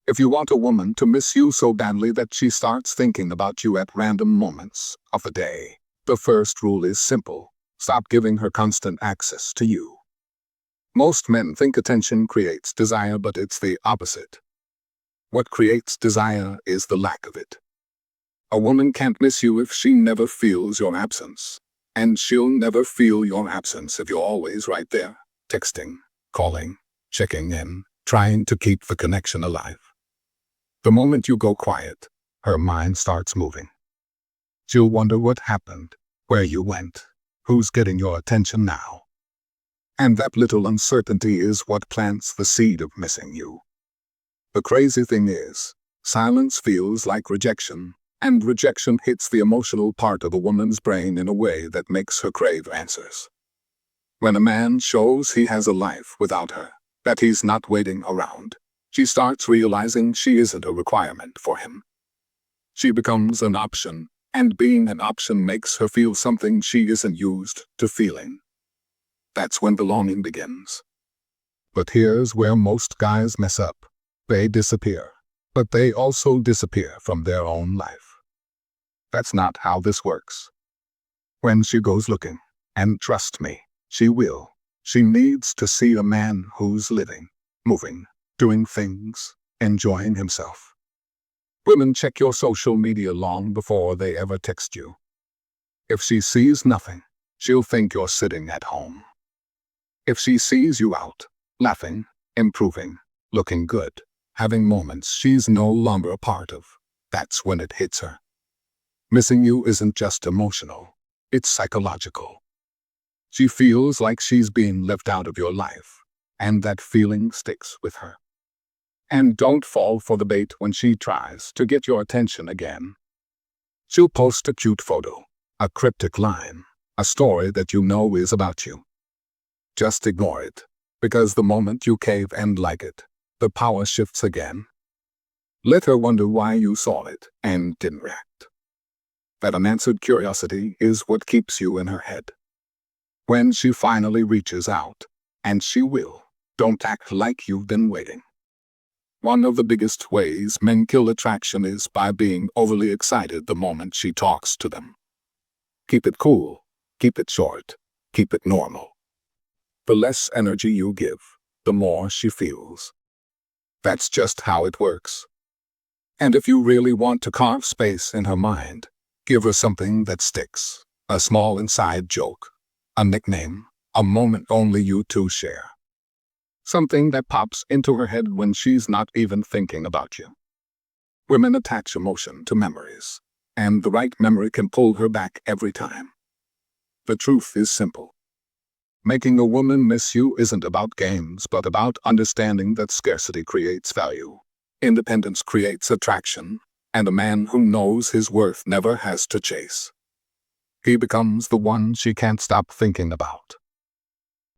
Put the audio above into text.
If you want a woman to miss you so badly that she starts thinking about you at random moments of the day, the first rule is simple. Stop giving her constant access to you. Most men think attention creates desire, but it's the opposite. What creates desire is the lack of it. A woman can't miss you if she never feels your absence. And she'll never feel your absence if you're always right there, texting, calling, checking in, trying to keep the connection alive. The moment you go quiet, her mind starts moving. She'll wonder what happened, where you went, who's getting your attention now. And that little uncertainty is what plants the seed of missing you. The crazy thing is, silence feels like rejection, and rejection hits the emotional part of a woman's brain in a way that makes her crave answers. When a man shows he has a life without her, that he's not waiting around, she starts realizing she isn't a requirement for him. She becomes an option, and being an option makes her feel something she isn't used to feeling. That's when the longing begins. But here's where most guys mess up. They disappear, but they also disappear from their own life. That's not how this works. When she goes looking, and trust me, she will, she needs to see a man who's living, moving, doing things, enjoying himself. Women check your social media long before they ever text you. If she sees nothing, she'll think you're sitting at home. If she sees you out, laughing, improving, looking good, having moments she's no longer a part of, that's when it hits her. Missing you isn't just emotional, it's psychological. She feels like she's being left out of your life, and that feeling sticks with her. And don't fall for the bait when she tries to get your attention again. She'll post a cute photo, a cryptic line, a story that you know is about you. Just ignore it, because the moment you cave and like it, the power shifts again. Let her wonder why you saw it and didn't react. That unanswered curiosity is what keeps you in her head. When she finally reaches out, and she will, don't act like you've been waiting. One of the biggest ways men kill attraction is by being overly excited the moment she talks to them. Keep it cool, keep it short, keep it normal. The less energy you give, the more she feels. That's just how it works. And if you really want to carve space in her mind, give her something that sticks, a small inside joke, a nickname, a moment only you two share. Something that pops into her head when she's not even thinking about you. Women attach emotion to memories, and the right memory can pull her back every time. The truth is simple. Making a woman miss you isn't about games, but about understanding that scarcity creates value, independence creates attraction, and a man who knows his worth never has to chase. He becomes the one she can't stop thinking about.